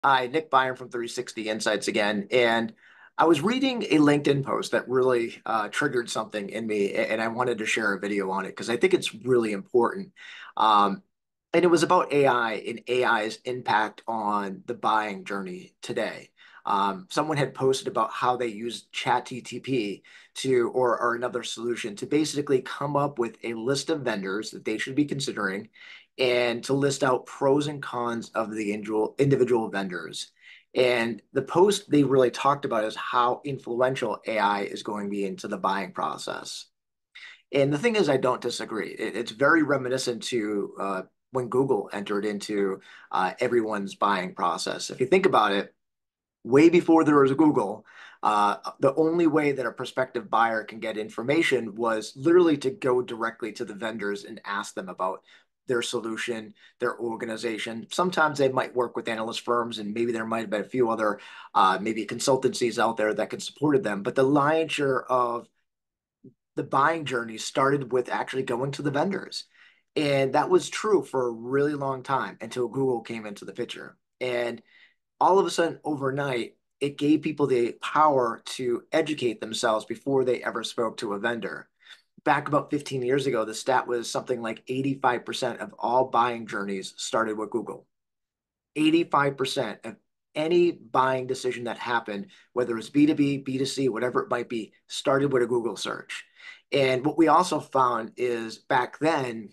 Hi, Nick Biron from 360 Insights again. And I was reading a LinkedIn post that really triggered something in me, and I wanted to share a video on it because I think it's really important. Um, and it was about AI and AI's impact on the buying journey today. Someone had posted about how they used ChatGPT or another solution to basically come up with a list of vendors that they should be considering and to list out pros and cons of the individual vendors. And the post they really talked about is how influential AI is going to be into the buying process. And the thing is, I don't disagree. It's very reminiscent to when Google entered into everyone's buying process. If you think about it, way before there was Google, the only way that a prospective buyer can get information was literally to go directly to the vendors and ask them about their solution, their organization. Sometimes they might work with analyst firms, and maybe there might have been a few other maybe consultancies out there that could support them. But the lion's share of the buying journey started with actually going to the vendors. And that was true for a really long time until Google came into the picture. And all of a sudden, overnight, it gave people the power to educate themselves before they ever spoke to a vendor. Back about 15 years ago, the stat was something like 85% of all buying journeys started with Google. 85% of any buying decision that happened, whether it's B2B, B2C, whatever it might be, started with a Google search. And what we also found is back then,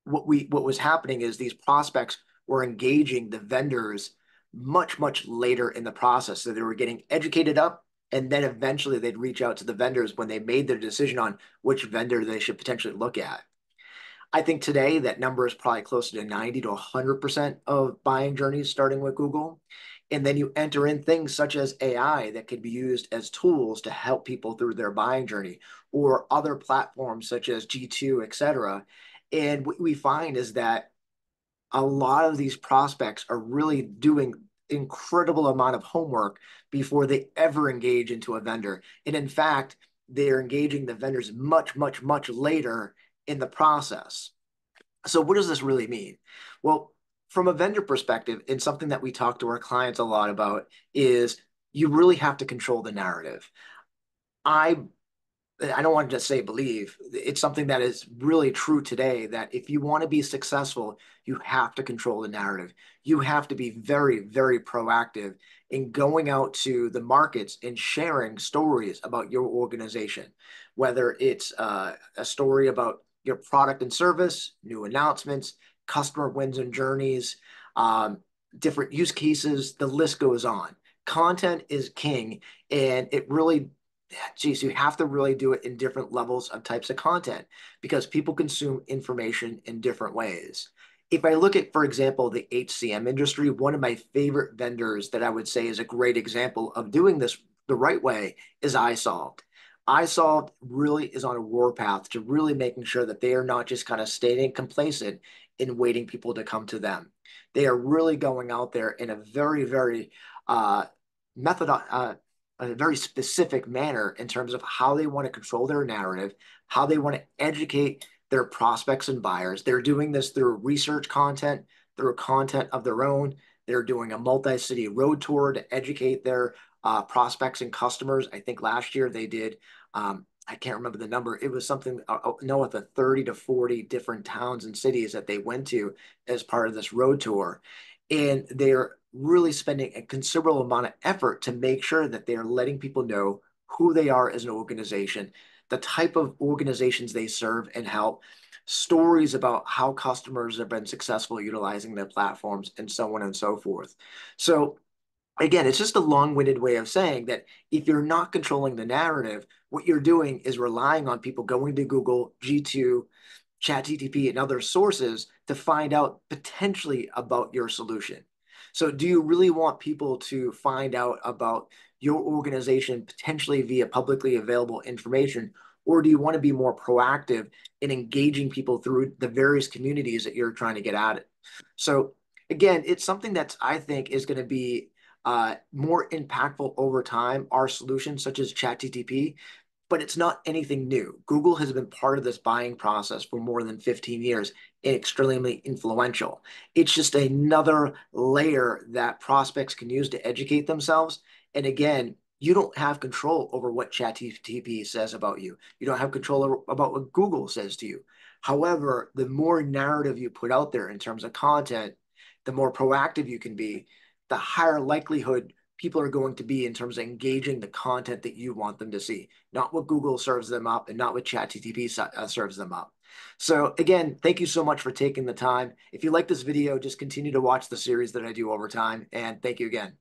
what was happening is these prospects were engaging the vendors much later in the process. So they were getting educated up, and then eventually they'd reach out to the vendors when they made their decision on which vendor they should potentially look at. I think today that number is probably closer to 90 to 100% of buying journeys starting with Google. And then you enter in things such as AI that can be used as tools to help people through their buying journey, or other platforms such as G2, et cetera. And what we find is that a lot of these prospects are really doing incredible amount of homework before they ever engage into a vendor. And in fact, they're engaging the vendors much later in the process. So what does this really mean? Well, from a vendor perspective, and something that we talk to our clients a lot about is you really have to control the narrative. I I don't want to just say believe. It's something that is really true today that if you want to be successful, you have to control the narrative. You have to be very proactive in going out to the markets and sharing stories about your organization, whether it's a story about your product and service, new announcements, customer wins and journeys, um, different use cases, the list goes on. Content is king, and it really geez, you have to really do it in different levels of types of content because people consume information in different ways. If I look at, for example, the HCM industry, one of my favorite vendors that I would say is a great example of doing this the right way is iSolved. iSolved really is on a warpath to really making sure that they are not just kind of staying complacent in waiting people to come to them. They are really going out there in a very uh, method, a very specific manner in terms of how they want to control their narrative, how they want to educate their prospects and buyers. They're doing this through research content, through content of their own. They're doing a multi-city road tour to educate their prospects and customers. I think last year they did, I can't remember the number. It was something, north of 30 to 40 different towns and cities that they went to as part of this road tour. And they're really spending a considerable amount of effort to make sure that they are letting people know who they are as an organization, the type of organizations they serve and help, stories about how customers have been successful utilizing their platforms, and so on and so forth. So again, it's just a long-winded way of saying that if you're not controlling the narrative, what you're doing is relying on people going to Google, G2, ChatGPT, and other sources to find out potentially about your solution. So, do you really want people to find out about your organization potentially via publicly available information, or do you want to be more proactive in engaging people through the various communities that you're trying to get at it? So, again, it's something that I think is going to be more impactful over time, our solutions such as ChatGPT, but it's not anything new. Google has been part of this buying process for more than 15 years, and extremely influential. It's just another layer that prospects can use to educate themselves. And again, you don't have control over what ChatGPT says about you. You don't have control about what Google says to you. However, the more narrative you put out there in terms of content, the more proactive you can be, the higher likelihood people are going to be in terms of engaging the content that you want them to see, not what Google serves them up and not what ChatGPT serves them up. So again, thank you so much for taking the time. If you like this video, just continue to watch the series that I do over time, and thank you again.